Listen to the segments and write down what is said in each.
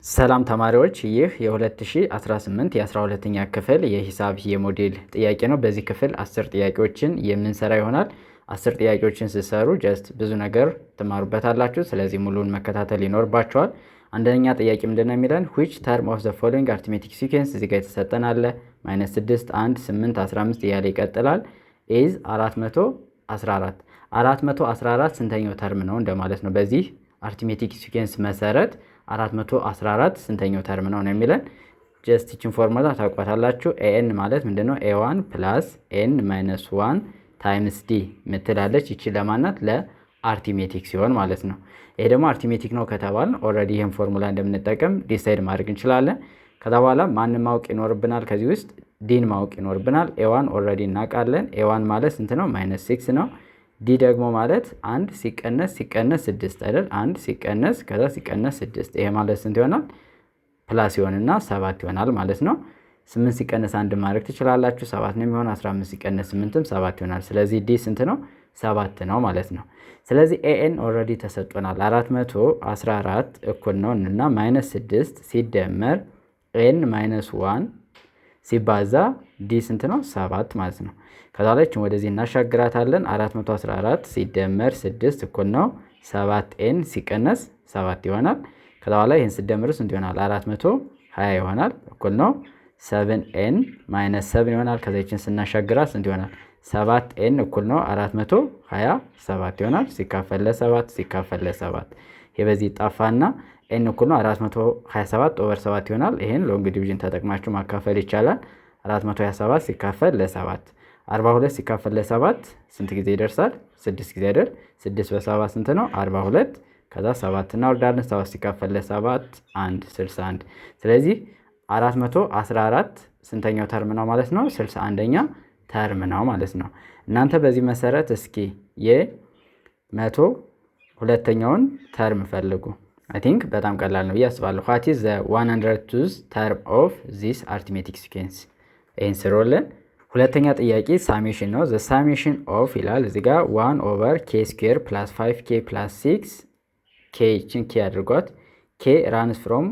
ሰላም ተማሪዎች፣ ይህ የ2018 የ12ኛ ክፍል የሂሳብ የሞዴል ጥያቄ ነው። በዚህ ክፍል 10 ጥያቄዎችን የምንሰራ ይሆናል። 10 ጥያቄዎችን ስትሰሩ ጀስት ብዙ ነገር ትማሩበታላችሁ። ስለዚህ ሙሉን መከታተል ይኖርባችኋል። አንደኛ ጥያቄ ምንድነው የሚለን which term of the following arithmetic sequence እዚህ ጋር የተሰጠን አለ -6 1 8 15 እያለ ይቀጥላል is 414 414 ስንተኛው ተርም ነው እንደማለት ነው። በዚህ አርትሜቲክ ሲኩዌንስ መሰረት 414 ስንተኛው ተርም ነው የሚለን። ጀስት ይችን ፎርሙላ ታውቋታላችሁ። ኤን ማለት ምንድነው? ኤ1 ፕላስ ኤን ማይነስ 1 ታይምስ ዲ ምትላለች። ይቺ ለማናት? ለአርትሜቲክ ሲሆን ማለት ነው። ይሄ ደግሞ አርትሜቲክ ነው ከተባልን ኦልሬዲ ይሄን ፎርሙላ እንደምንጠቀም ዲሳይድ ማድረግ እንችላለን። ከዛ በኋላ ማንን ማወቅ ይኖርብናል? ከዚህ ውስጥ ዲን ማወቅ ይኖርብናል። ኤ1 ኦልሬዲ እናውቃለን። ኤ1 ማለት ስንት ነው? -6 ነው። ዲ ደግሞ ማለት 1 ሲቀነስ 6 አይደል? 1 ሲቀነስ ከዛ ሲቀነስ 6 ይሄ ማለት ስንት ይሆናል? ፕላስ ይሆንና 7 ይሆናል ማለት ነው። 8 ሲቀነስ 1 ማድረግ ትችላላችሁ። 7 ነው የሚሆነው። 15 ሲቀነስ 8ም 7 ይሆናል። ስለዚህ ዲ ስንት ነው? 7 ነው ማለት ነው። ስለዚህ ኤኤን ኦልሬዲ ተሰጥቶናል። 414 እኩል ነው እና -6 ሲደመር ኤን -1 ሲባዛ ዲ ስንት ነው? 7 ማለት ነው። ከዛ ላይ ወደዚህ እናሻግራታለን። 414 ሲደመር 6 እኩል ነው 7 ኤን ሲቀነስ 7 ይሆናል። ከዛ ላይ ይሄን ሲደመር ስንት ይሆናል? 420 ይሆናል። እኩል ነው 7 ኤን -7 ይሆናል። ከዛ ይችን ስናሻግራት ስንት ይሆናል? 7 ኤን እኩል ነው 427 ይሆናል። ሲካፈል ለ7 ሲካፈል ለ7 ይሄ በዚህ ጣፋና ኤን እኩል ነው 427 ኦቨር 7 ይሆናል። ይሄን ሎንግ ዲቪዥን ተጠቅማችሁ ማካፈል ይቻላል። 427 ሲካፈል ለ7 42 ሲካፈል ለ7 ስንት ጊዜ ይደርሳል? 6 ጊዜ አይደል? 6 በ7 ስንት ነው? 42 ከዛ 7 እናወርዳለን። 7 ሲካፈል ለ7 1 61። ስለዚህ 414 ስንተኛው ተርም ነው ማለት ነው? 61ኛ ተርም ነው ማለት ነው። እናንተ በዚህ መሰረት እስኪ የ102ኛውን ተርም ፈልጉ። አይ ቲንክ በጣም ቀላል ነው ብዬ አስባለሁ። what is the 102th term of this arithmetic sequence? ይህን ስሮልን። ሁለተኛ ጥያቄ ሳሜሽን ነው። the summation of ይላል እዚህ ጋር 1 over k square plus 5k plus 6 k ይችን k አድርጓት k runs from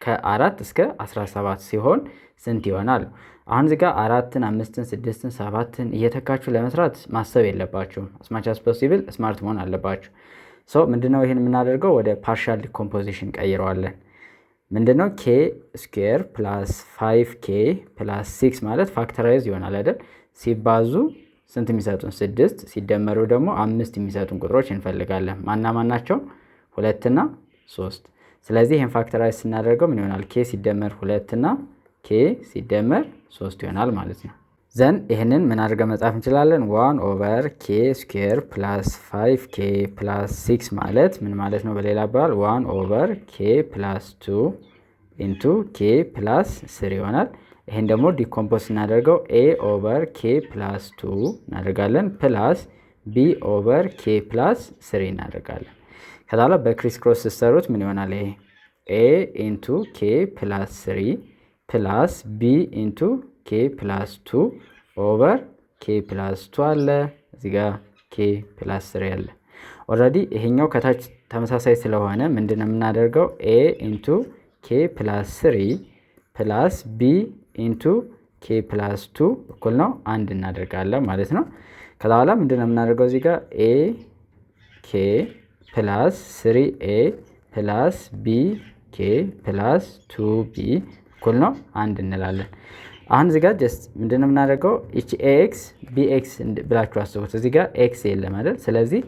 ከ4 እስከ 17 ሲሆን ስንት ይሆናል? አሁን እዚህ ጋር 4ን 5ን 6ን 7ን እየተካችሁ ለመስራት ማሰብ የለባችሁም። as much as possible ስማርት መሆን አለባችሁ። ምንድነው ይሄን የምናደርገው? ወደ ፓርሻል ዲኮምፖዚሽን ቀይረዋለን። ምንድነው? k ስኩዌር ፕላስ 5k ፕላስ 6 ማለት ፋክተራይዝ ይሆናል አይደል? ሲባዙ ስንት የሚሰጡን? 6 ሲደመሩ ደግሞ 5 የሚሰጡን ቁጥሮች እንፈልጋለን። ማና ማናቸው? 2 እና 3። ስለዚህ ይሄን ፋክተራይዝ ስናደርገው ምን ይሆናል? k ሲደመር 2 እና k ሲደመር 3 ይሆናል ማለት ነው። ዘን ይህንን ምን አድርገን መጻፍ እንችላለን? 1 ኦቨር k ስኩዌር ፕላስ 5k ፕላስ 6 ማለት ምን ማለት ነው? በሌላ አባባል 1 ኦቨር k ፕላስ 2 ኢንቱ k ፕላስ 3 ይሆናል። ይህን ደግሞ ዲኮምፖዝ ስናደርገው a ኦቨር k ፕላስ 2 እናደርጋለን ፕላስ b ኦቨር k ፕላስ 3 እናደርጋለን። ከዛ ላይ በክሪስ ክሮስ ስትሰሩት ምን ይሆናል? ይሄ a ኢንቱ k ፕላስ 3 ፕላስ b ኢንቱ k ፕላስ 2 ኦቨር k ፕላስ 2 አለ እዚህ ጋር k ፕላስ 3 አለ። ኦልሬዲ ይሄኛው ከታች ተመሳሳይ ስለሆነ ምንድነው የምናደርገው? a ኢንቱ k ፕላስ 3 ፕላስ b ኢንቱ k ፕላስ 2 እኩል ነው 1 እናደርጋለን ማለት ነው። ከዛ በኋላ ምንድነው የምናደርገው? እዚህ ጋር a k ፕላስ 3a ፕላስ b k ፕላስ 2b እኩል ነው 1 እንላለን። አሁን እዚህ ጋር ጀስት ምንድነው የምናደርገው? እቺ ax bx ብላችሁ አስቡት። እዚህ ጋር x የለም አይደል? ስለዚህ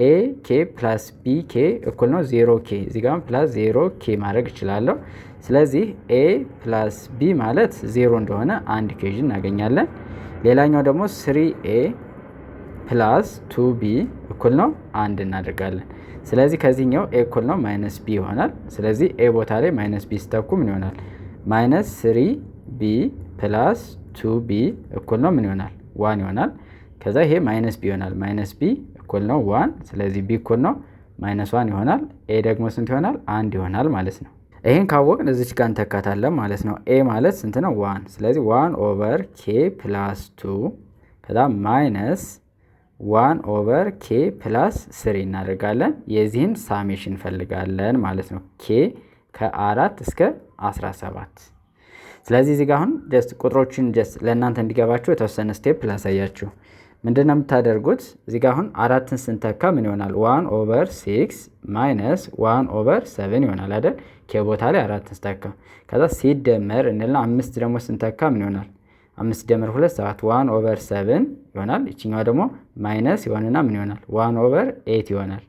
ak ፕላስ bk እኩል ነው 0k። እዚህ ጋር ፕላስ 0k ማድረግ እችላለሁ። ስለዚህ a ፕላስ b ማለት 0 እንደሆነ አንድ ኢኩዌሽን እናገኛለን። ሌላኛው ደግሞ 3a ፕላስ 2b እኩል ነው 1 እናደርጋለን። ስለዚህ ከዚህኛው a እኩል ነው -b ይሆናል። ስለዚህ a ቦታ ላይ -b ስተኩ ምን ይሆናል? -3b ፕላስ 2b እኩል ነው ምን ይሆናል? 1 ይሆናል። ከዛ ይሄ -b ይሆናል። -b እኩል ነው 1። ስለዚህ b እኩል ነው -1 ይሆናል። a ደግሞ ስንት ይሆናል? 1 ይሆናል ማለት ነው። ይሄን ካወቅን እዚች ጋር እንተካታለን ማለት ነው። a ማለት ስንት ነው? 1። ስለዚህ 1 ኦቨር k ፕላስ 2 ከዛ ማይነስ 1 ኦቨር k ፕላስ 3 እናደርጋለን። የዚህን ሳሜሽን እንፈልጋለን ማለት ነው። k ከ4 እስከ 17። ስለዚህ እዚህ ጋር አሁን ጀስት ቁጥሮችን ጀስት ለእናንተ እንዲገባችሁ የተወሰነ ስቴፕ ላሳያችሁ። ምንድነው የምታደርጉት? እዚህ ጋር አሁን 4ን ስንተካ ምን ይሆናል? 1/6 ማይነስ 1/7 ይሆናል አይደል? ከቦታ ላይ 4ን ስተካ ከዛ ሲደመር እንልና 5 ደግሞ ስንተካ ምን ይሆናል? 5 ደመር 2 7 1/7 ይሆናል። እቺኛው ደግሞ ማይነስ ይሆንና ምን ይሆናል? 1/8 ይሆናል።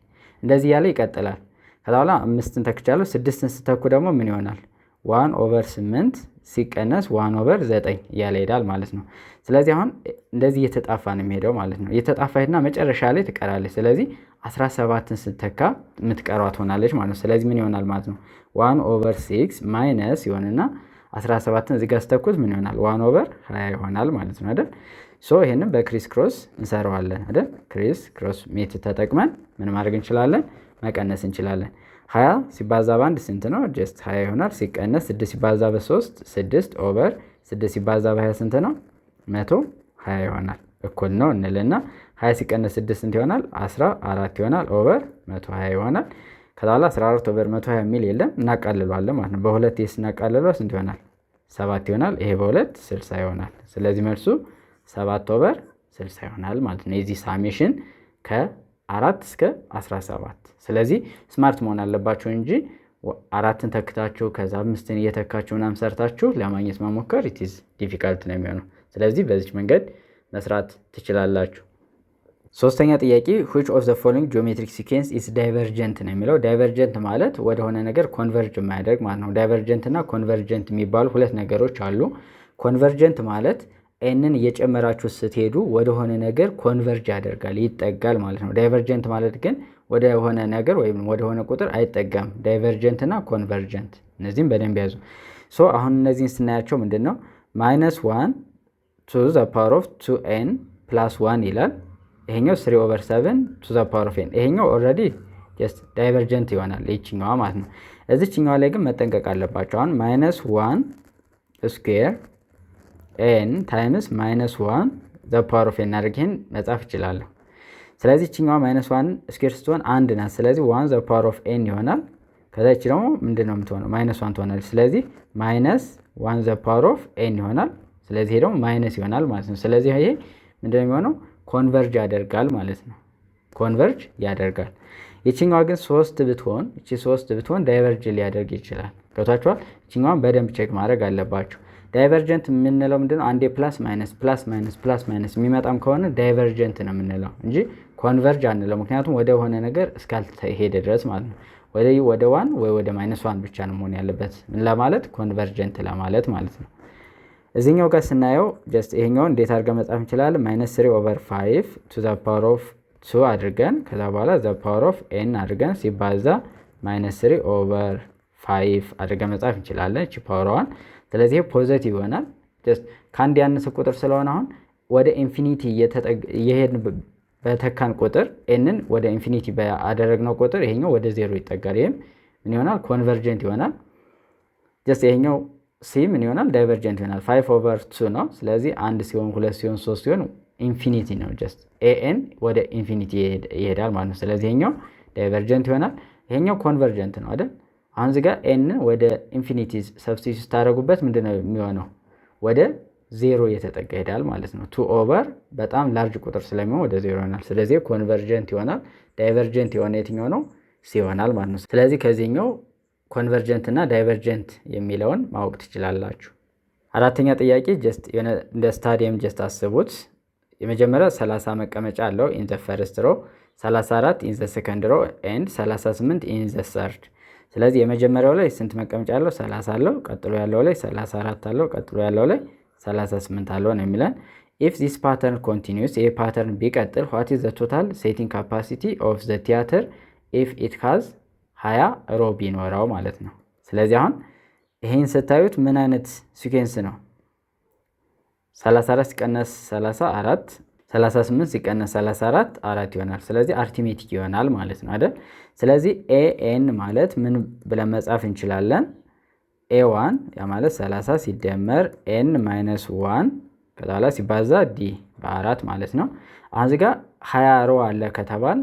እንደዚህ ያለ ይቀጥላል። ከዛ በኋላ 5ን ተክቻለሁ። 6ን ስተኩ ደግሞ ምን ይሆናል? 1/8 ሲቀነስ 1/9 እያለ ይሄዳል ማለት ነው። ስለዚህ አሁን እንደዚህ እየተጣፋ ነው የሚሄደው ማለት ነው። እየተጣፋ ሄድና መጨረሻ ላይ ትቀራለች። ስለዚህ 17ን ስተካ የምትቀሯ ትሆናለች ማለት ነው። ስለዚህ ምን ይሆናል ማለት ነው? 1/6 ማይነስ ይሆንና 17ን እዚህ ጋር ስተኩት ምን ይሆናል? 1/20 ይሆናል ማለት ነው አይደል? ሶ ይሄንን በክሪስ ክሮስ እንሰራዋለን አይደል? ክሪስ ክሮስ ሜትድ ተጠቅመን ምን ማድረግ እንችላለን? መቀነስ እንችላለን። 20 ሲባዛ በ1 ስንት ነው? ጀስት 20 ይሆናል። ሲቀነስ 6 ሲባዛ በ3 6 ኦቨር 6 ሲባዛ በ20 ስንት ነው? 120 ይሆናል። እኩል ነው እንልና 20 ሲቀነስ 6 ስንት ይሆናል? 14 ይሆናል። ኦቨር 120 ይሆናል። ከዛ በኋላ 14 ኦቨር 120 የሚል የለም እናቃልለዋለን ማለት ነው። በሁለት ስናቃልለው ስንት ይሆናል? 7 ይሆናል። ይሄ በሁለት 60 ይሆናል። ስለዚህ መልሱ 7 ኦቨር 60 ይሆናል ማለት ነው። የዚህ ሳሜሽን ከ4 እስከ 17። ስለዚህ ስማርት መሆን አለባችሁ እንጂ 4ን ተክታችሁ ከዛ 5ን እየተካችሁ ምናምን ሰርታችሁ ለማግኘት መሞከር ኢትዝ ዲፊካልት ነው የሚሆነው። ስለዚህ በዚች መንገድ መስራት ትችላላችሁ። ሶስተኛ ጥያቄ which of the following geometric sequence is divergent ነው የሚለው። ዳይቨርጀንት ማለት ወደሆነ ነገር ኮንቨርጅ የማያደርግ ማለት ነው። ዳይቨርጀንት እና ኮንቨርጀንት የሚባሉ ሁለት ነገሮች አሉ። ኮንቨርጀንት ማለት ኤንን እየጨመራችሁ ስትሄዱ ወደሆነ ነገር ኮንቨርጅ ያደርጋል፣ ይጠጋል ማለት ነው። ዳይቨርጀንት ማለት ግን ወደሆነ ነገር ወይም ወደሆነ ቁጥር አይጠጋም። ዳይቨርጀንት እና ኮንቨርጀንት እነዚህም በደንብ ያዙ። ሶ አሁን እነዚህን ስናያቸው ምንድነው -1 to the power of 2n plus 1 ይላል። ይሄኛው 3/7 to the power of n። ይሄኛው ኦልሬዲ ጀስት ዳይቨርጀንት ይሆናል ይችኛዋ ማለት ነው። እዚህኛዋ ላይ ግን መጠንቀቅ አለባቸው። አሁን -1 ስኩዌር n ታይምስ -1 the power of n አድርገን መጻፍ እችላለሁ። ስለዚህ እቺኛዋ -1 ስኩዌር ስትሆን 1 ናት። ስለዚህ 1 the power of n ይሆናል። ከዛ እቺ ደግሞ ምንድነው የምትሆነው? -1 ትሆናለች። ስለዚህ -1 the power of n ይሆናል። ስለዚህ ደግሞ ማይነስ ይሆናል ማለት ነው። ስለዚህ ይሄ ምንድነው የሚሆነው? ኮንቨርጅ ያደርጋል ማለት ነው። ኮንቨርጅ ያደርጋል። ይቺኛዋ ግን 3 ብትሆን እቺ 3 ብትሆን ዳይቨርጅ ሊያደርግ ይችላል። ገብታችኋል? ይቺኛዋን በደንብ ቼክ ማድረግ አለባችሁ። ዳይቨርጀንት የምንለው ምንድነው? አንዴ ፕላስ ማይነስ ፕላስ ማይነስ ፕላስ ማይነስ የሚመጣም ከሆነ ዳይቨርጀንት ነው የምንለው እንጂ ኮንቨርጅ አንለው። ምክንያቱም ወደ ሆነ ነገር እስካልተሄደ ድረስ ማለት ነው። ወደ 1 ወይ ወደ -1 ብቻ ነው መሆን ያለበት ምን ለማለት ኮንቨርጀንት ለማለት ማለት ነው። እዚህኛው ጋር ስናየው ጀስት ይሄኛው እንዴት አድርገን መጻፍ እንችላለን? -3/5 to the power of 2 አድርገን ከዛ በኋላ the power of n አድርገን ሲባዛ -3/5 አድርገን መጻፍ እንችላለን እቺ ፓወሯን። ስለዚህ ፖዚቲቭ ይሆናል። ጀስት ከአንድ ያነሰ ቁጥር ስለሆነ አሁን ወደ ኢንፊኒቲ እየሄድን በተካን ቁጥር ኤንን ወደ ኢንፊኒቲ ባደረግነው ቁጥር ይሄኛው ወደ 0 ይጠጋል። ይሄም ምን ይሆናል? ኮንቨርጀንት ይሆናል። ጀስት ይሄኛው ሲ ምን ይሆናል? ዳይቨርጀንት ይሆናል። 5/2 ነው። ስለዚህ 1 ሲሆን 2 ሲሆን 3 ሲሆን ኢንፊኒቲ ነው። ጀስት ኤን ወደ ኢንፊኒቲ ይሄዳል ማለት ነው። ስለዚህ ይሄኛው ዳይቨርጀንት ይሆናል። ይሄኛው ኮንቨርጀንት ነው አይደል? አሁን እዚህ ጋር ኤን ወደ ኢንፊኒቲ ሰብስቲቱት ታደርጉበት ምንድነው የሚሆነው? ወደ 0 እየተጠጋ ይሄዳል ማለት ነው። 2 ኦቨር በጣም ላርጅ ቁጥር ስለሚሆን ወደ 0 ይሆናል። ስለዚህ ኮንቨርጀንት ይሆናል። ዳይቨርጀንት የሆነ የትኛው ነው? ሲ ይሆናል ማለት ነው። ስለዚህ ከዚህኛው ኮንቨርጀንት እና ዳይቨርጀንት የሚለውን ማወቅ ትችላላችሁ። አራተኛ ጥያቄ ጀስት እንደ ስታዲየም ጀስት አስቡት። የመጀመሪያ 30 መቀመጫ አለው ኢን ዘ ፈርስት ሮ፣ 34 ኢን ዘ ሰከንድ ሮ ኤንድ 38 ኢን ዘ ሰርድ። ስለዚህ የመጀመሪያው ላይ ስንት መቀመጫ አለው? 30 አለው። ቀጥሎ ያለው ላይ 34 አለው። ቀጥሎ ያለው ላይ 38 አለው ነው የሚለን። ኢፍ ዚስ ፓተርን ኮንቲኒዩስ፣ ይሄ ፓተርን ቢቀጥል ዋት ኢዝ ዘ ቶታል ሴቲንግ ካፓሲቲ ኦፍ ዘ ቲያትር ኢፍ ኢት ሃዝ 20 ሮ ቢኖረው ማለት ነው። ስለዚህ አሁን ይሄን ስታዩት ምን አይነት ሲኩዌንስ ነው? 34 ሲቀነስ 34 38 ሲቀነስ 34 4 ይሆናል። ስለዚህ አርቲሜቲክ ይሆናል ማለት ነው አይደል? ስለዚህ ኤኤን ማለት ምን ብለን መጻፍ እንችላለን? ኤ1 ያ ማለት 30 ሲደመር ኤን ማይነስ 1 ከዛ በኋላ ሲባዛ ዲ በ4 ማለት ነው። አሁን እዚህ ጋር 20 ሮ አለ ከተባል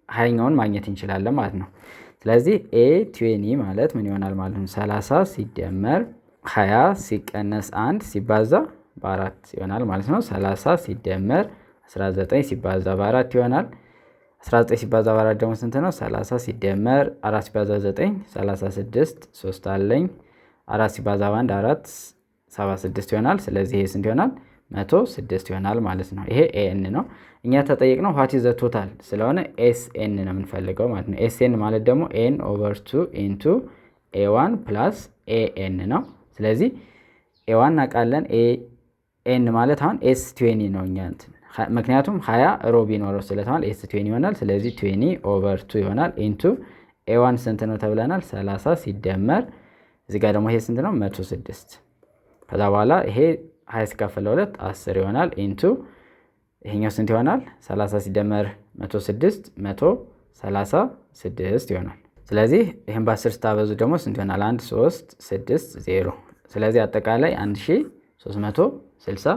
20ኛውን ማግኘት እንችላለን ማለት ነው። ስለዚህ ኤ 20 ማለት ምን ይሆናል ማለት ነው? 30 ሲደመር 20 ሲቀነስ 1 ሲባዛ በ4 ይሆናል ማለት ነው። 30 ሲደመር 19 ሲባዛ በ4 ይሆናል። 19 ሲባዛ በ4 ደግሞ ስንት ነው? 30 ሲደመር 4 ሲባዛ 9 36 3 አለኝ 4 ሲባዛ በ1 4 76 ይሆናል። ስለዚህ ይሄ ስንት ይሆናል? 106 ይሆናል ማለት ነው። ይሄ ኤን ነው። እኛ ተጠየቅነው ዋት ኢዝ ዘ ቶታል ስለሆነ ኤስኤን ነው የምንፈልገው ማለት ነው። ኤስኤን ማለት ደግሞ ኤን ኦቨር 2 ኢንቱ ኤ1 ፕላስ ኤኤን ነው። ስለዚህ ኤ1 እናውቃለን። ኤን ማለት አሁን ኤስ 20 ነው እኛ ምክንያቱም 20 ሮ ቢኖረው ስለተባለ ኤስ 20 ይሆናል። ስለዚህ 20 ኦቨር 2 ይሆናል ኢንቱ ኤ1 ስንት ነው ተብለናል? 30 ሲደመር እዚህ ጋር ደግሞ ይሄ ስንት ነው? 106 ከዛ በኋላ ይሄ 20 ሲካፈል 2 10 ይሆናል ኢንቱ ይሄኛው ስንት ይሆናል? 30 ሲደመር 106 136 ይሆናል። ስለዚህ ይሄን በ10 ስታበዙ ደግሞ ስንት ይሆናል? 1 3 6 0 ስለዚህ አጠቃላይ 1360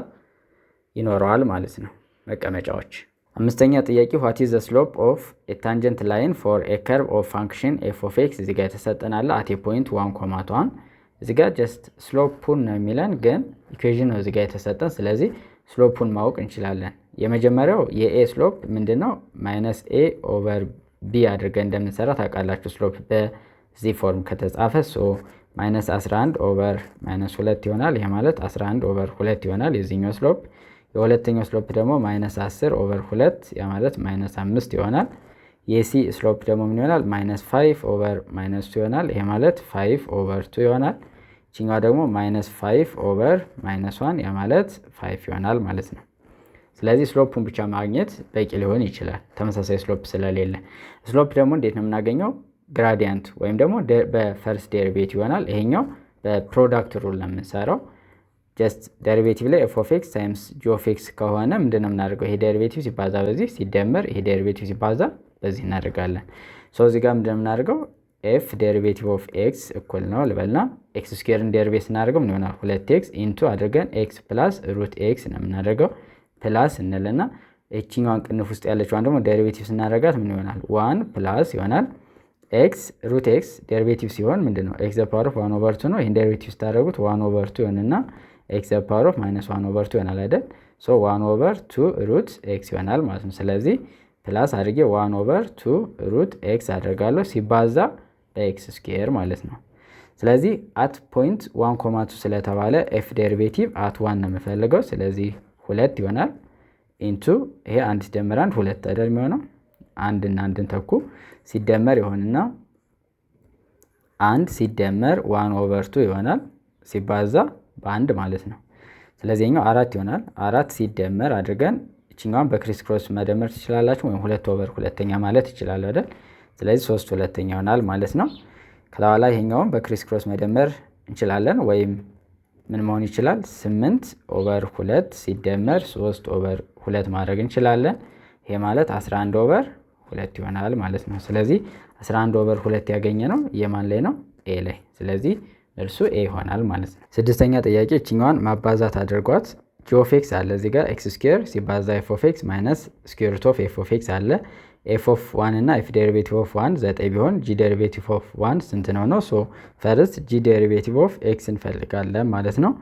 ይኖረዋል ማለት ነው መቀመጫዎች። አምስተኛ ጥያቄ what is the slope of a tangent line for a curve of function f of x እዚህ ጋር የተሰጠናል at a point 1,1 እዚህ ጋር just ስሎፑን ነው የሚለን ግን ኢኩዌሽን ነው እዚህ ጋር የተሰጠን። ስለዚህ ስሎፑን ማወቅ እንችላለን። የመጀመሪያው የኤ ስሎፕ ምንድነው? ማይነስ ኤ ኦቨር ቢ አድርገን እንደምንሰራ ታውቃላችሁ። ስሎፕ በዚህ ፎርም ከተጻፈ ሶ ማይነስ 11 ኦቨር ማይነስ 2 ይሆናል። ይሄ ማለት 11 ኦቨር 2 ይሆናል የዚህኛው ስሎፕ። የሁለተኛው ስሎፕ ደግሞ ማይነስ 10 ኦቨር 2 ያ ማለት ማይነስ 5 ይሆናል። የሲ ስሎፕ ደግሞ ምን ይሆናል? ማይነስ 5 ኦቨር ማይነስ 2 ይሆናል። ይሄ ማለት 5 ኦቨር 2 ይሆናል። ይችኛዋ ደግሞ ማይነስ 5 ኦቨር ማይነስ 1 ያ ማለት 5 ይሆናል ማለት ነው። ስለዚህ ስሎፑን ብቻ ማግኘት በቂ ሊሆን ይችላል ተመሳሳይ ስሎፕ ስለሌለ። ስሎፕ ደግሞ እንዴት ነው የምናገኘው? ግራዲያንት ወይም ደግሞ በፈርስት ዴሪቬቲቭ ይሆናል። ይሄኛው በፕሮዳክት ሩል ነው የምንሰራው። ጀስት ዴሪቬቲቭ ላይ ኤፍ ኦፍ ኤክስ ታይምስ ጂ ኦፍ ኤክስ ከሆነ ምንድነው የምናደርገው? ይሄ ዴሪቬቲቭ ሲባዛ በዚህ ሲደመር ይሄ ዴሪቬቲቭ ሲባዛ በዚህ እናደርጋለን። ሶ እዚህ ጋር ምንድነው የምናደርገው? ኤፍ ዴሪቬቲቭ ኦፍ ኤክስ እኩል ነው ልበልና ኤክስ ስኩዌርን ዴሪቬት ስናደርገው ምን ይሆናል? 2ኤክስ ኢንቱ አድርገን ኤክስ ፕላስ ሩት ኤክስ ነው የምናደርገው። ፕላስ እንልና እቺኛዋን ቅንፍ ውስጥ ያለችዋን ደግሞ ዴሪቬቲቭ ስናደርጋት ምን ይሆናል? 1 ፕላስ ይሆናል ኤክስ ሩት ኤክስ ዴሪቬቲቭ ሲሆን ምንድነው? ኤክስ ዘ ፓወር ኦፍ 1 ኦቨር 2 ነው። ይሄን ዴሪቬቲቭ ስታደርጉት 1 ኦቨር 2 ይሆንና ኤክስ ዘ ፓወር ኦፍ ማይነስ 1 ኦቨር 2 ይሆናል አይደል? ሶ 1 ኦቨር 2 ሩት ኤክስ ይሆናል ማለት ነው። ስለዚህ ፕላስ አድርጌ 1 ኦቨር 2 ሩት ኤክስ አደርጋለሁ ሲባዛ በኤክስ ስኩዌር ማለት ነው። ስለዚህ አት ፖይንት 1,2 ስለተባለ ኤፍ ዴሪቬቲቭ አት 1 ነው የምፈልገው። ስለዚህ 2 ይሆናል ኢንቱ ይሄ 1 ሲደመር 1 2 አይደል የሚሆነው? 1 እና 1ን ተኩ ሲደመር ይሆንና 1 ሲደመር 1 ኦቨር 2 ይሆናል ሲባዛ በ1 ማለት ነው። ስለዚህ ኛው 4 ይሆናል። 4 ሲደመር አድርገን እቺኛዋን በክሪስ ክሮስ መደመር ትችላላችሁ ወይም 2 ኦቨር ሁለተኛ ማለት ይችላል አይደል? ስለዚህ 3 ሁለተኛ ይሆናል ማለት ነው። ከላላ ይሄኛውን በክሪስ ክሮስ መደመር እንችላለን ወይም ምን መሆን ይችላል? 8 ኦቨር 2 ሲደመር 3 ኦቨር 2 ማድረግ እንችላለን። ይሄ ማለት 11 ኦቨር 2 ይሆናል ማለት ነው። ስለዚህ 11 ኦቨር 2 ያገኘ ነው የማን ላይ ነው? ኤ ላይ። ስለዚህ መልሱ ኤ ይሆናል ማለት ነው። ስድስተኛ ጥያቄ እቺኛዋን ማባዛት አድርጓት ጂ ኦፍ ኤክስ አለ እዚህ ጋር ኤክስ ስኩዌር ሲባዛ ኤፍ ኦፍ ኤክስ ማይነስ ስኩዌር ሩት ኦፍ ኤፍ ኦፍ ኤክስ አለ። ኤፍ ኦፍ 1 እና ኤፍ ዴሪቬቲቭ ኦፍ 1 9 ቢሆን ጂ ዴሪቬቲቭ ኦፍ 1 ስንት ነው ነው? ሶ ፈርስት ጂ ዴሪቬቲቭ ኦፍ ኤክስ እንፈልጋለን ማለት ነው።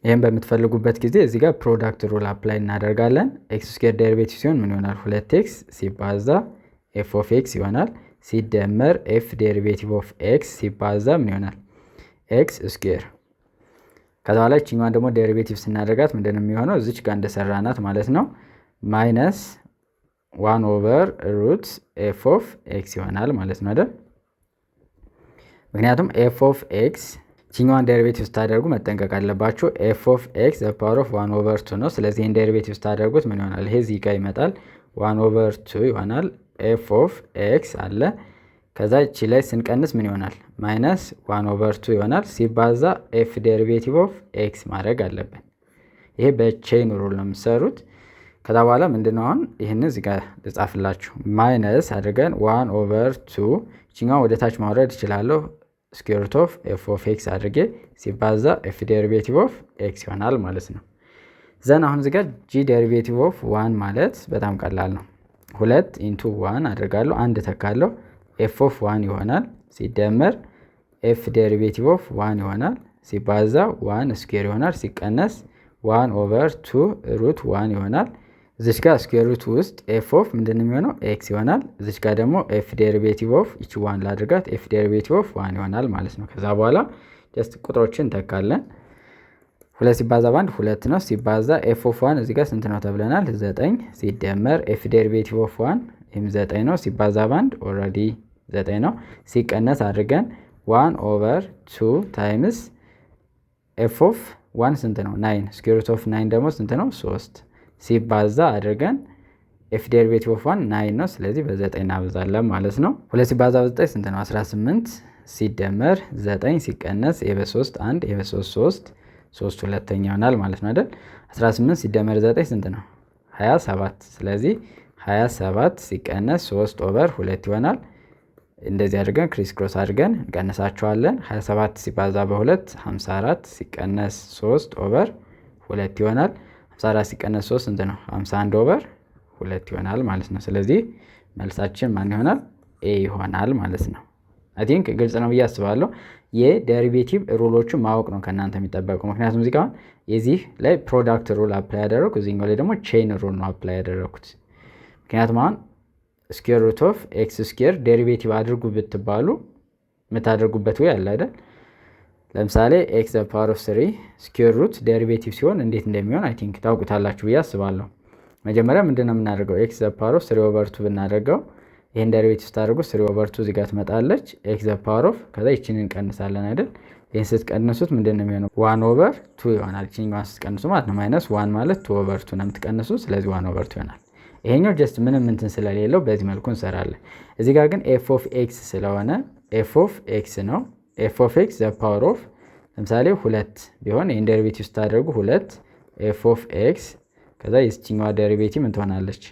ይሄን በምትፈልጉበት ጊዜ እዚህ ጋር ፕሮዳክት ሩል አፕላይ እናደርጋለን። ኤክስ ስኩዌር ዴሪቬቲቭ ሲሆን ምን ይሆናል? 2ኤክስ ሲባዛ ኤፍ ኦፍ ኤክስ ይሆናል ሲደመር ኤፍ ዴሪቬቲቭ ኦፍ ኤክስ ሲባዛ ምን ይሆናል? ኤክስ ስኩዌር። ከዛ በኋላ እቺኛዋን ደግሞ ዴሪቬቲቭ ስናደርጋት ምንድነው የሚሆነው? እዚች ጋር እንደሰራናት ማለት ነው ማይነስ 1 ኦቨር ሩት ኤፍ ኦፍ ኤክስ ይሆናል ማለት ነው አይደል? ምክንያቱም ኤፍ ኦፍ ኤክስ እቺኛዋን ዴሪቬቲቭ ስታደርጉ መጠንቀቅ አለባችሁ። ኤፍ ኦፍ ኤክስ ዘ ፓወር ኦፍ 1 ኦቨር 2 ነው። ስለዚህ ይሄን ዴሪቬቲቭ ስታደርጉት ምን ይሆናል? ይሄ እዚህ ጋር ይመጣል 1 ኦቨር 2 ይሆናል። ኤፍ ኦፍ ኤክስ አለ ከዛ እቺ ላይ ስንቀንስ ምን ይሆናል? ማይነስ 1 ኦቨር 2 ይሆናል ሲባዛ ኤፍ ዴሪቬቲቭ ኦፍ ኤክስ ማድረግ አለብን። ይሄ በቼን ሩል ነው የምትሰሩት። ከዛ በኋላ ምንድነው አሁን ይሄን እዚህ ጋር ልጻፍላችሁ ማይነስ አድርገን 1 ኦቨር 2 እቺኛው ወደ ታች ማውረድ እችላለሁ ስኩዌር ሩት ኦፍ ኤፍ ኦፍ ኤክስ አድርጌ ሲባዛ ኤፍ ዴሪቬቲቭ ኦፍ ኤክስ ይሆናል ማለት ነው። ዘን አሁን እዚህ ጋር ጂ ዴሪቬቲቭ ኦፍ 1 ማለት በጣም ቀላል ነው። 2 ኢንቱ 1 አድርጋለሁ። አንድ ተካለሁ ኤፍ ኦፍ 1 ይሆናል ሲደመር ኤፍ ዴሪቬቲቭ ኦፍ 1 ይሆናል ሲባዛ 1 ስኩዌር ይሆናል ሲቀነስ 1 ኦቨር 2 ሩት 1 ይሆናል። እዚች ጋር ስኩዌር ሩት ውስጥ ኤፍ ኦፍ ምንድን የሚሆነው ኤክስ ይሆናል። እዚች ጋር ደግሞ ኤፍ ዴሪቬቲቭ ኦፍ ይቺ 1 ላድርጋት ኤፍ ዴሪቬቲቭ ኦፍ 1 ይሆናል ማለት ነው። ከዛ በኋላ ጀስት ቁጥሮችን እንተካለን። 2 ሲባዛ በ1 2 ነው ሲባዛ ኤፍ ኦፍ 1 እዚህ ጋር ስንት ነው ተብለናል 9 ሲደመር ኤፍ ዴሪቬቲቭ ኦፍ 1 ይህም 9 ነው ሲባዛ በ1 ኦልሬዲ 9 ነው ሲቀነስ አድርገን 1 ኦቨር 2 ታይምስ ኤፍ ኦፍ 1 ስንት ነው 9 ስኩዌር ሩት ኦፍ 9 ደግሞ ስንት ነው 3 ሲባዛ አድርገን ኤፍ ዴሪቬቲቭ ኦፍ 1 9 ነው ስለዚህ በ9 እናበዛለን ማለት ነው። 2 ሲባዛ በ9 ስንት ነው 18 ሲደመር 9 ሲቀነስ ኤ3 1 ኤ3 3 3 ሁለተኛ ይሆናል ማለት ነው አይደል። 18 ሲደመር 9 ስንት ነው 27 ስለዚህ 27 ሲቀነስ 3 ኦቨር 2 ይሆናል። እንደዚህ አድርገን ክሪስ ክሮስ አድርገን እንቀንሳቸዋለን። 27 ሲባዛ በ2 54 ሲቀነስ 3 ኦቨር 2 ይሆናል። 54 ሲቀነስ 3 ስንት ነው 51 ኦቨር 2 ይሆናል ማለት ነው። ስለዚህ መልሳችን ማን ይሆናል ኤ ይሆናል ማለት ነው። አይ ቲንክ ግልጽ ነው ብዬ አስባለሁ። የዴሪቬቲቭ ሩሎችን ማወቅ ነው ከእናንተ የሚጠበቀው። ምክንያቱም እዚህ ጋር የዚህ ላይ ፕሮዳክት ሩል አፕላይ ያደረኩ እዚህኛው ላይ ደግሞ ቼን ሩል ነው አፕላይ ያደረኩት። ምክንያቱም አሁን ስኩዌር ሩት ኦፍ ኤክስ ስኩዌር ዴሪቬቲቭ አድርጉ ብትባሉ የምታደርጉበት ወይ አለ አይደል። ለምሳሌ ኤክስ ዘ ፓወር ኦፍ 3 ስኩዌር ሩት ዴሪቬቲቭ ሲሆን እንዴት እንደሚሆን አይ ቲንክ ታውቁታላችሁ ብዬ አስባለሁ። መጀመሪያ ምንድነው የምናደርገው ኤክስ ዘ ፓወር ኦፍ 3 ኦቨር 2 ብናደርገው ይሄን ዴሪቬቲቭ ስታደርጉ 3 ኦቨር 2 እዚህ ጋር ትመጣለች ኤክስ ዘ ፓወር ኦፍ ከዛ ይችንን እንቀንሳለን አይደል። ይሄን ስትቀንሱት ምንድነው የሚሆነው 1 ኦቨር 2 ይሆናል። ይችኛዋን ስትቀንሱ ማለት ነው ማይነስ 1 ማለት 2 ኦቨር 2 ነው የምትቀንሱት ስለዚህ 1 ኦቨር 2 ይሆናል። ይሄኛው ጀስት ምንም እንትን ስለሌለው በዚህ መልኩ እንሰራለን። እዚህ ጋር ግን ኤፍ ኦፍ ኤክስ ስለሆነ ኤፍ ኦፍ ኤክስ ነው። ኤፍ ኦፍ ኤክስ ዘ ፓወር ኦፍ ለምሳሌ 2 ቢሆን ይሄን ዴሪቬቲቭ ስታደርጉ 2 ኤፍ ኦፍ ኤክስ ከዛ የዚህኛዋ ዴሪቬቲቭ ምን ትሆናለች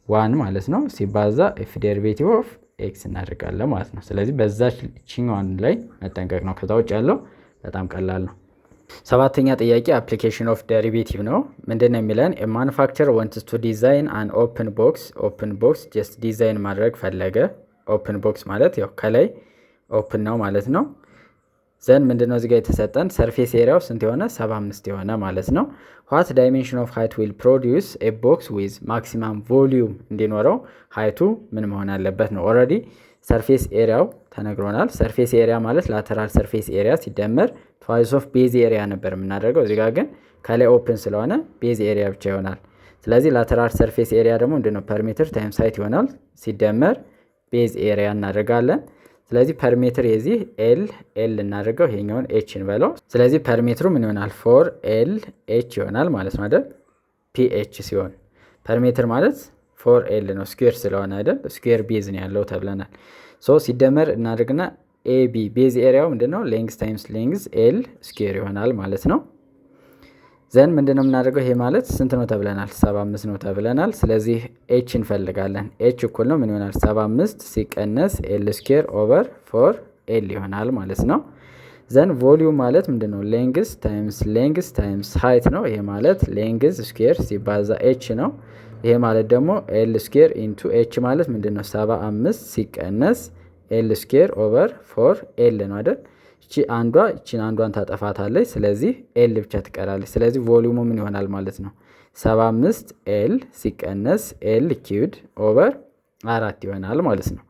1 ማለት ነው ሲባዛ ኤፍ ዴሪቬቲቭ ኦፍ ኤክስ እናደርጋለን ማለት ነው። ስለዚህ በዛች ቺኛዋን ላይ መጠንቀቅ ነው። ከዛ ውጭ ያለው በጣም ቀላል ነው። ሰባተኛ ጥያቄ አፕሊኬሽን ኦፍ ዴሪቬቲቭ ነው። ምንድነው የሚለን ማኑፋክቸር ዋንትስ ቱ ዲዛይን አን ኦፕን ቦክስ። ኦፕን ቦክስ ጀስት ዲዛይን ማድረግ ፈለገ። ኦፕን ቦክስ ማለት ያው ከላይ ኦፕን ነው ማለት ነው። ዘን ምንድነው እዚህ ጋር የተሰጠን ሰርፌስ ኤሪያው ስንት የሆነ 75 የሆነ ማለት ነው። ዋት ዳይሜንሽን ኦፍ ሃይት ዊል ፕሮዲዩስ ኤ ቦክስ ዊዝ ማክሲማም ቮሊዩም እንዲኖረው ሃይቱ ምን መሆን አለበት ነው። ኦልሬዲ ሰርፌስ ኤሪያው ተነግሮናል። ሰርፌስ ኤሪያ ማለት ላተራል ሰርፌስ ኤሪያ ሲደመር ትዋይስ ኦፍ ቤዝ ኤሪያ ነበር የምናደርገው። እዚህ ጋር ግን ከላይ ኦፕን ስለሆነ ቤዝ ኤሪያ ብቻ ይሆናል። ስለዚህ ላተራል ሰርፌስ ኤሪያ ደግሞ ምንድነው ፐርሜትር ታይምስ ሃይት ይሆናል ሲደመር ቤዝ ኤሪያ እናደርጋለን። ስለዚህ ፐርሜትር የዚህ ኤል እናደርገው ይሄኛውን ኤች እንበለው። ስለዚህ ፐርሜትሩ ምን ይሆናል 4 ኤል ኤች ይሆናል ማለት ነው አይደል። ፒኤች ሲሆን ፐርሜትር ማለት 4 ኤል ነው ስኩዌር ስለሆነ አይደል። ስኩዌር ቤዝ ነው ያለው ተብለናል። ሶ ሲደመር እናደርግና ኤቢ ቤዝ ኤሪያው ምንድነው ሌንግዝ ታይምስ ሌንግዝ ኤል ስኩዌር ይሆናል ማለት ነው። ዘን ምንድነው የምናደርገው ይሄ ማለት ስንት ነው ተብለናል 75 ነው ተብለናል። ስለዚህ ኤች እንፈልጋለን። ኤች እኩል ነው ምን ይሆናል 75 ሲቀነስ ኤል ስኩዌር ኦቨር 4 ኤል ይሆናል ማለት ነው። ዘን ቮሊዩም ማለት ምንድነው ሌንግዝ ታይምስ ሃይት ነው። ይሄ ማለት ሌንግዝ ስኩዌር ሲባዛ ኤች ነው። ይሄ ማለት ደግሞ ኤል ስኩዌር ኢንቱ ኤች ማለት ምንድነው 75 ሲቀነስ ኤል ስኩዌር ኦቨር 4 ኤል ነው አይደል። እቺን አንዷን ታጠፋታለች። ስለዚህ ኤል ብቻ ትቀራለች። ስለዚህ ቮሊዩሙ ምን ይሆናል ማለት ነው 75 ኤል ሲቀነስ ኤል ኪዩድ ኦቨር 4 ይሆናል ማለት ነው።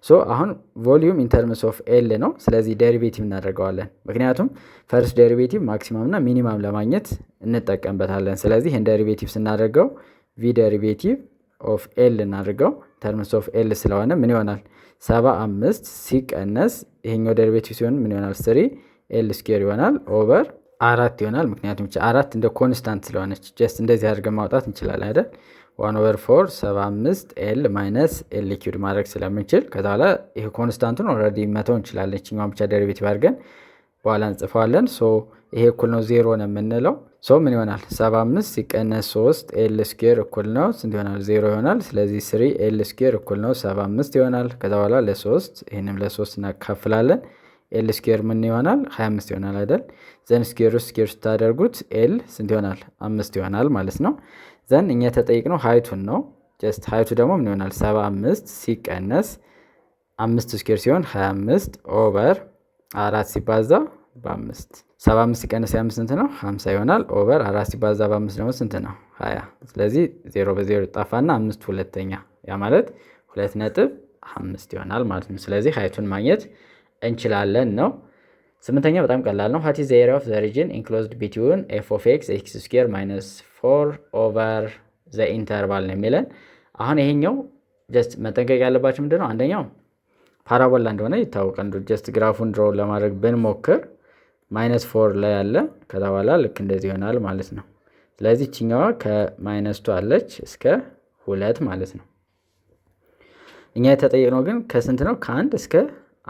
ሶ አሁን ቮሊዩም ኢን ተርምስ ኦፍ ኤል ነው። ስለዚህ ዴሪቬቲቭ እናደርገዋለን። ምክንያቱም ፈርስት ዴሪቬቲቭ ማክሲማም እና ሚኒማም ለማግኘት እንጠቀምበታለን። ስለዚህ ይሄን ዴሪቬቲቭ ስናደርገው ቪ ዴሪቬቲቭ ኦፍ ኤል እናደርገው ተርምስ ኦፍ ኤል ስለሆነ ምን ይሆናል 75 ሲቀነስ ይሄኛው ዴሪቬቲቭ ሲሆን ምን ይሆናል 3 ኤል ስኩዌር ይሆናል ኦቨር 4 ይሆናል። ምክንያቱም 4 እንደ ኮንስታንት ስለሆነች ጀስት እንደዚህ አድርገን ማውጣት እንችላለን አይደል። 1 ኦቨር 4 75 ኤል ማይነስ ኤል ኪዩብ ማድረግ ስለምንችል ከዛ በኋላ ይሄ ኮንስታንቱን ኦልሬዲ መተው እንችላለን። እኛም ብቻ ዴሪቬቲቭ አድርገን በኋላ እንጽፈዋለን። ሶ ይሄ እኩል ነው 0 ነው የምንለው። ሶ ምን ይሆናል 75 ሲቀነስ 3 ኤል ስኩዌር እኩል ነው ስንት ይሆናል 0 ይሆናል። ስለዚህ 3 ኤል ስኩዌር እኩል ነው 75 ይሆናል። ከዛ በኋላ ለ3 ይሄንም ለ3 እናካፍላለን። ኤል ስኩዌር ምን ይሆናል 25 ይሆናል አይደል። ዘን ስኩዌር ስታደርጉት ኤል ስንት ይሆናል 5 ይሆናል ማለት ነው። ዘን እኛ ተጠይቅነው ሃይቱን ነው ጀስት ሀይቱ ደግሞ ምን ይሆናል 75 ሲቀነስ 5 ስኩዌር ሲሆን 25 ኦቨር 4 ሲባዛ በ5 75 ሲቀነስ 25 ስንት ነው 50 ይሆናል። ኦቨር 4 ሲባዛ በ5 ደግሞ ስንት ነው 20። ስለዚህ 0 በ0 ይጣፋና 5 ሁለተኛ ያ ማለት 2.5 ይሆናል ማለት ነው። ስለዚህ ሀይቱን ማግኘት እንችላለን ነው። ስምንተኛ በጣም ቀላል ነው። what is the area of the region enclosed between f of x square minus 4 over the interval ነው የሚለን። አሁን ይሄኛው ጀስት መጠንቀቅ ያለባችሁ ምንድነው አንደኛው ፓራቦላ እንደሆነ ይታወቃል። ጀስት ግራፉን ድሮ ለማድረግ ብንሞክር -4 ላይ አለ ከዛ በኋላ ልክ እንደዚህ ይሆናል ማለት ነው። ስለዚህ እቺኛዋ ከ-2 አለች እስከ 2 ማለት ነው። እኛ የተጠየቅነው ግን ከስንት ነው ከ1 እስከ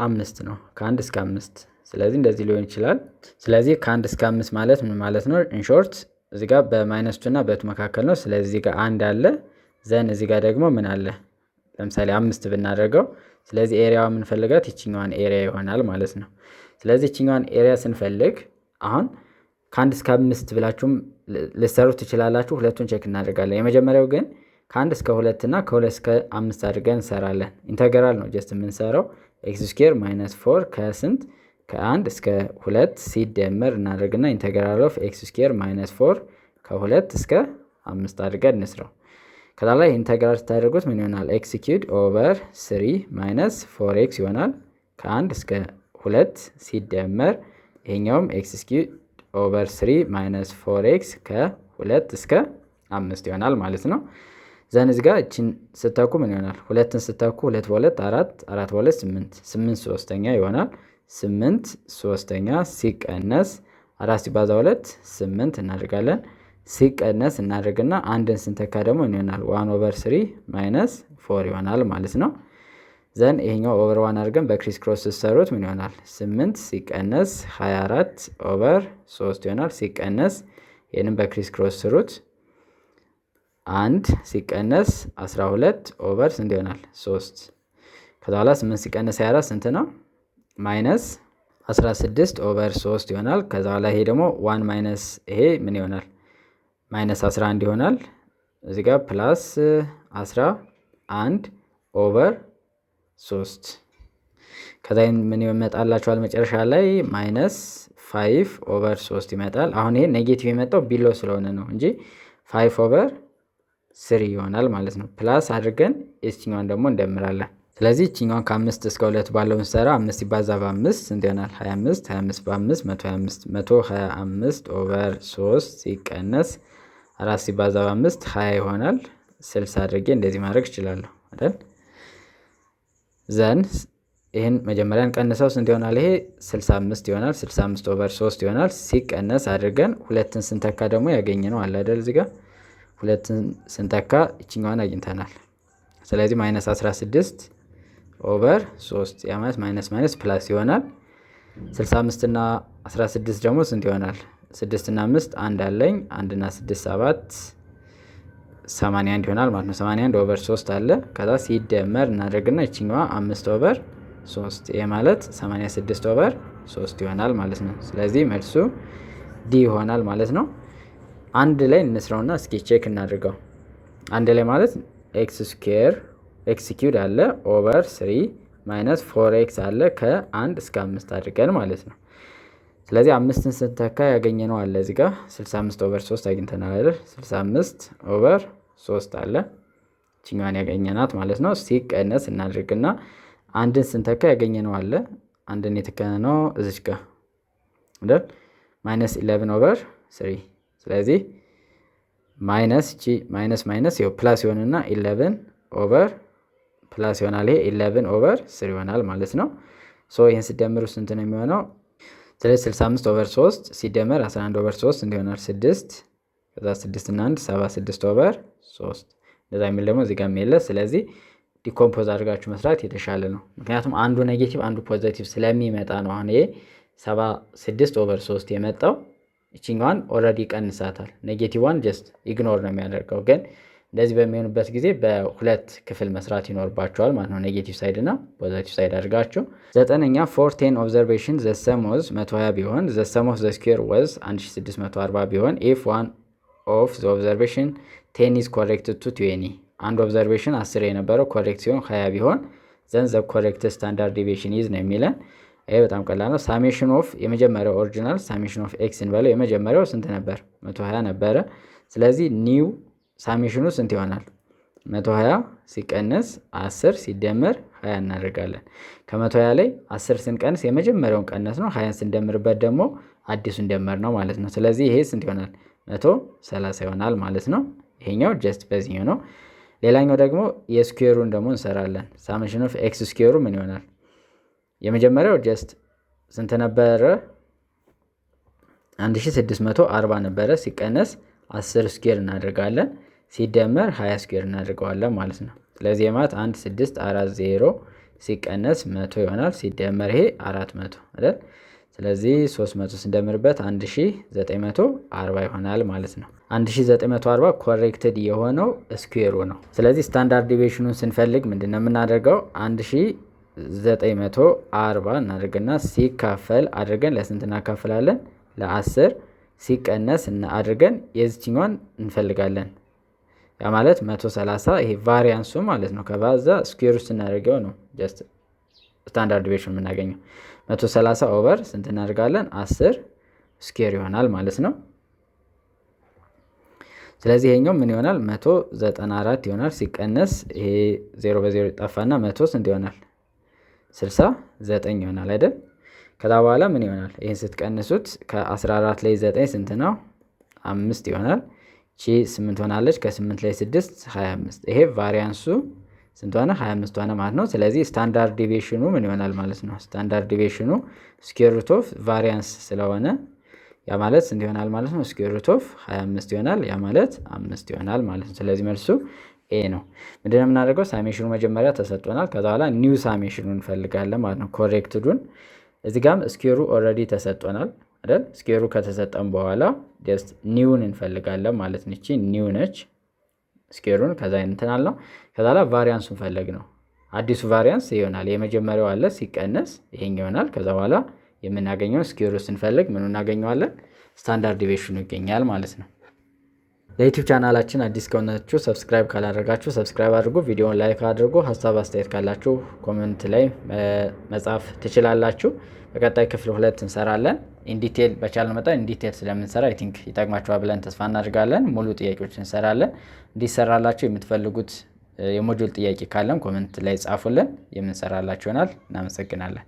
5 ነው። ከ1 እስከ 5 ስለዚህ እንደዚህ ሊሆን ይችላል። ስለዚህ ከ1 እስከ 5 ማለት ምን ማለት ነው? ኢን ሾርት እዚህ ጋር በ-2 እና በ2 መካከል ነው። ስለዚህ እዚህ ጋር 1 አለ ዘን እዚህ ጋር ደግሞ ምን አለ ለምሳሌ 5 ብናደርገው ስለዚህ ኤሪያዋ የምንፈልጋት ይችኛዋን ኤሪያ ይሆናል ማለት ነው። ስለዚህ ይችኛዋን ኤሪያ ስንፈልግ አሁን ከ1 እስከ 5 ብላችሁም ልትሰሩት ትችላላችሁ። ሁለቱን ቼክ እናደርጋለን። የመጀመሪያው ግን ከ1 እስከ 2 እና ከ2 እስከ 5 አድርገን እንሰራለን። ኢንተግራል ነው ጀስት የምንሰራው ኤክስ ስኩዌር ማይነስ 4 ከስንት ከ1 እስከ 2 ሲደመር እናደርግና ኢንተግራል ኦፍ ኤክስ ስኩዌር ማይነስ 4 ከ2 እስከ 5 አድርገን እንስራው። ከዛ ላይ ኢንተግራል ስታደርጉት ምን ይሆናል? ኤክስ ኪዩብ ኦቨር 3 ማይነስ 4x ይሆናል። ከ1 እስከ 2 ሲደመር ይሄኛውም ኤክስ ኪዩብ ኦቨር 3 ማይነስ 4x ከ2 እስከ 5 ይሆናል ማለት ነው። ዘን እዚህ ጋር እቺን ስተኩ ምን ይሆናል? ሁለትን ስተኩ 2 በ2 4 4 በ2 8 8 ሶስተኛ ይሆናል። 8 ሶስተኛ ሲቀነስ 4 ሲባዛ 2 8 እናደርጋለን። ሲቀነስ እናደርግና አንድን ስንተካ ደግሞ ምን ይሆናል? 1 ኦቨር 3 ማይነስ 4 ይሆናል ማለት ነው። ዘን ይሄኛው ኦቨር 1 አድርገን በክሪስ ክሮስ ስትሰሩት ምን ይሆናል? 8 ሲቀነስ 24 ኦቨር 3 ይሆናል። ሲቀነስ ይሄንን በክሪስ ክሮስ ስሩት 1 ሲቀነስ 12 ኦቨር ስንት ይሆናል? 3 ከዛ በኋላ 8 ሲቀነስ 24 ስንት ነው? ማይነስ 16 ኦቨር 3 ይሆናል። ከዛ በኋላ ይሄ ደግሞ 1 ማይነስ ይሄ ምን ይሆናል? ማይነስ 11 ይሆናል። እዚህ ጋር ፕላስ 11 ኦቨር 3 ከዛ ምን ይመጣላችኋል? መጨረሻ ላይ ማይነስ 5 ኦቨር 3 ይመጣል። አሁን ይሄ ኔጌቲቭ የመጣው ቢሎ ስለሆነ ነው እንጂ 5 ኦቨር 3 ይሆናል ማለት ነው። ፕላስ አድርገን እቺኛዋን ደግሞ እንደምራለን። ስለዚህ እቺኛዋን ከ5 እስከ 2 ባለው እንሰራ 5 ሲባዛ በ5 ስንት ይሆናል? 25 25 በ5 125 125 ኦቨር 3 ሲቀነስ 4 ሲባዛ በ5 20 ይሆናል። 60 አድርጌ እንደዚህ ማድረግ እችላለሁ አይደል? ዘን ይሄን መጀመሪያ እንቀንሰው ስንት ይሆናል? ይሄ 65 ይሆናል። 65 ኦቨር 3 ይሆናል። ሲቀነስ አድርገን ሁለትን ስንተካ ደግሞ ያገኘነው አለ አይደል? እዚህ ጋር ሁለትን ስንተካ እቺኛዋን አግኝተናል። ስለዚህ ማይነስ 16 ኦቨር 3 ያ ማለት ማይነስ ማይነስ ፕላስ ይሆናል። 65 እና 16 ደግሞ ስንት ይሆናል? 6 እና 5 አንድ አለኝ 1 እና 6 7 81 ይሆናል ማለት ነው። 81 ኦቨር 3 አለ ከዛ ሲደመር እናደርግና እቺኛዋ 5 ኦቨር 3 ይሄ ማለት 86 ኦቨር 3 ይሆናል ማለት ነው። ስለዚህ መልሱ ዲ ይሆናል ማለት ነው። አንድ ላይ እንስራውና እስኪ ቼክ እናድርገው። አንድ ላይ ማለት ኤክስ ስኩዌር ኤክስ ኪዩብ አለ ኦቨር 3 ማይነስ 4x አለ ከ1 እስከ 5 አድርገን ማለት ነው። ስለዚህ 5ን ስንተካ ያገኘነው አለ እዚህ ጋር 65 ኦቨር 3 አግኝተናል አይደል? 65 ኦቨር 3 አለ እቺኛዋን ያገኘናት ማለት ነው። ሲቀነስ እናድርግና አንድን ስንተካ ያገኘነው አለ አንድን የተከነነው እዚች ጋር አይደል? ማይነስ 11 ኦቨር 3 ስለዚህ ማይነስ እቺ ማይነስ ማይነስ ይኸው ፕላስ ይሆንና 11 ኦቨር ፕላስ ይሆናል። ይሄ 11 ኦቨር 3 ይሆናል ማለት ነው። ሶ ይሄን ሲደምሩ ስንት ነው የሚሆነው? ስለዚህ 65 ኦቨር 3 ሲደመር 11 ኦቨር 3 እንደ ይሆናል 6 ከዛ 6 እና 1 76 ኦቨር 3 እንደዛ የሚል ደግሞ እዚህ ጋር የለ። ስለዚህ ዲኮምፖዝ አድርጋችሁ መስራት የተሻለ ነው። ምክንያቱም አንዱ ኔጌቲቭ አንዱ ፖዚቲቭ ስለሚመጣ ነው። አሁን ይሄ 76 ኦቨር 3 የመጣው እቺኛዋን ኦልሬዲ ቀንሳታል። ኔጌቲቭዋን ጀስት ኢግኖር ነው የሚያደርገው። ግን እንደዚህ በሚሆንበት ጊዜ በሁለት ክፍል መስራት ይኖርባቸዋል ማለት ነው። ኔጌቲቭ ሳይድ እና ፖዚቲቭ ሳይድ አድርጋችሁ። ዘጠነኛ ፎር 10 ኦብዘርቬሽን ዘ ሰም ወዝ 120 ቢሆን ዘ ሰም ኦፍ ዘ ስኩዌር ወዝ 1640 ቢሆን ኢፍ ዋን ኦፍ ዘ ኦብዘርቬሽን 10 ኢዝ ኮሬክትድ ቱ 20። አንድ ኦብዘርቬሽን 10 የነበረው ኮሬክት ሲሆን 20 ቢሆን ዘን ዘ ኮሬክት ስታንዳርድ ዲቪዬሽን ኢዝ ነው የሚለን። ይሄ በጣም ቀላል ነው። ሳሜሽን ኦፍ የመጀመሪያው ኦሪጂናል ሳሜሽን ኦፍ ኤክስ እንበለው። የመጀመሪያው ስንት ነበር? 120 ነበረ። ስለዚህ ኒው ሳሜሽኑ ስንት ይሆናል? 120 ሲቀነስ 10 ሲደመር 20 እናደርጋለን። ከ120 ላይ 10 ስንቀንስ የመጀመሪያውን ቀነስ ነው። 20 ስንደምርበት ደግሞ አዲሱን ደመር ነው ማለት ነው። ስለዚህ ይሄ ስንት ይሆናል? 130 ይሆናል ማለት ነው። ይሄኛው ጀስት በዚህኛው ነው። ሌላኛው ደግሞ የስኩዌሩን ደግሞ እንሰራለን። ሳሜሽን ኦፍ ኤክስ ስኩዌሩ ምን ይሆናል? የመጀመሪያው ጀስት ስንት ነበረ? 1640 ነበረ። ሲቀነስ 10 ስኩዌር እናደርጋለን ሲደመር 20 ስኩዌር እናደርገዋለን ማለት ነው። ስለዚህ የማት 1640 ሲቀነስ 100 ይሆናል ሲደመር ይሄ 400 አይደል? ስለዚህ 300 ስንደምርበት 1940 ይሆናል ማለት ነው። 1940 ኮሬክትድ የሆነው ስኩዌሩ ነው። ስለዚህ ስታንዳርድ ዲቪዬሽኑን ስንፈልግ ምንድነው የምናደርገው? 1940 እናደርግና ሲካፈል አድርገን ለስንት እናካፍላለን? ለ10 ሲቀነስ አድርገን የዚህኛውን እንፈልጋለን። ያ ማለት 130 ይሄ ቫሪያንሱ ማለት ነው። ከባዛ ስኩዌር ውስጥ እናደርገው ነው ጀስት ስታንዳርድ ዲቪዬሽን የምናገኘው። 130 ኦቨር ስንት እናደርጋለን? 10 ስኩዌር ይሆናል ማለት ነው። ስለዚህ ይሄኛው ምን ይሆናል? 194 ይሆናል ሲቀነስ ይሄ 0 በ0 ይጠፋና 100 ስንት ይሆናል? 69 ይሆናል አይደል? ከዛ በኋላ ምን ይሆናል? ይሄን ስትቀንሱት ከ14 ላይ 9 ስንት ነው? 5 ይሆናል። ቺ 8 ሆናለች። ከ8 ላይ 6 25። ይሄ ቫሪያንሱ ስንት ሆነ? 25 ሆነ ማለት ነው። ስለዚህ ስታንዳርድ ዲቪዬሽኑ ምን ይሆናል ማለት ነው? ስታንዳርድ ዲቪዬሽኑ ስኩዌር ሩት ኦፍ ቫሪያንስ ስለሆነ ያ ማለት ስንት ይሆናል ማለት ነው? ስኩዌር ሩት ኦፍ 25 ይሆናል። ያ ማለት 5 ይሆናል ማለት ነው። ስለዚህ መልሱ ኤ ነው። ምንድነው የምናደርገው? ሳሜሽኑ መጀመሪያ ተሰጥቶናል። ከዛ በኋላ ኒው ሳሜሽኑን እንፈልጋለን ማለት ነው። ኮሬክትዱን እዚህ ጋርም ስኩዌሩ ኦልሬዲ ተሰጥቶናል አይደል? ስኩዌሩ ከተሰጠን በኋላ ጀስት ኒውን እንፈልጋለን ማለት ነው። እቺ ኒው ነች። ስኩዌሩን ከዛ እንተናል ነው። ከዛ በኋላ ቫሪያንሱን ፈለግ ነው። አዲሱ ቫሪያንስ ይሆናል። የመጀመሪያው አለ ሲቀነስ ይሄኛው ይሆናል። ከዛ በኋላ የምናገኘው ስኩዌሩ ስንፈልግ ምን እናገኘዋለን? ስታንዳርድ ዲቪዬሽኑ ይገኛል ማለት ነው። ለዩቲዩብ ቻናላችን አዲስ ከሆናችሁ ሰብስክራይብ ካላደረጋችሁ ሰብስክራይብ አድርጉ። ቪዲዮውን ላይክ አድርጉ። ሀሳብ አስተያየት ካላችሁ ኮሜንት ላይ መጻፍ ትችላላችሁ። በቀጣይ ክፍል 2 እንሰራለን። ኢንዲቴል በቻልነው መጠን ኢንዲቴል ስለምንሰራ አይ ቲንክ ይጠቅማችኋል ብለን ተስፋ እናደርጋለን። ሙሉ ጥያቄዎች እንሰራለን። እንዲሰራላችሁ የምትፈልጉት የሞጁል ጥያቄ ካለም ኮሜንት ላይ ጻፉልን። የምንሰራላችሁ ይሆናል። እናመሰግናለን።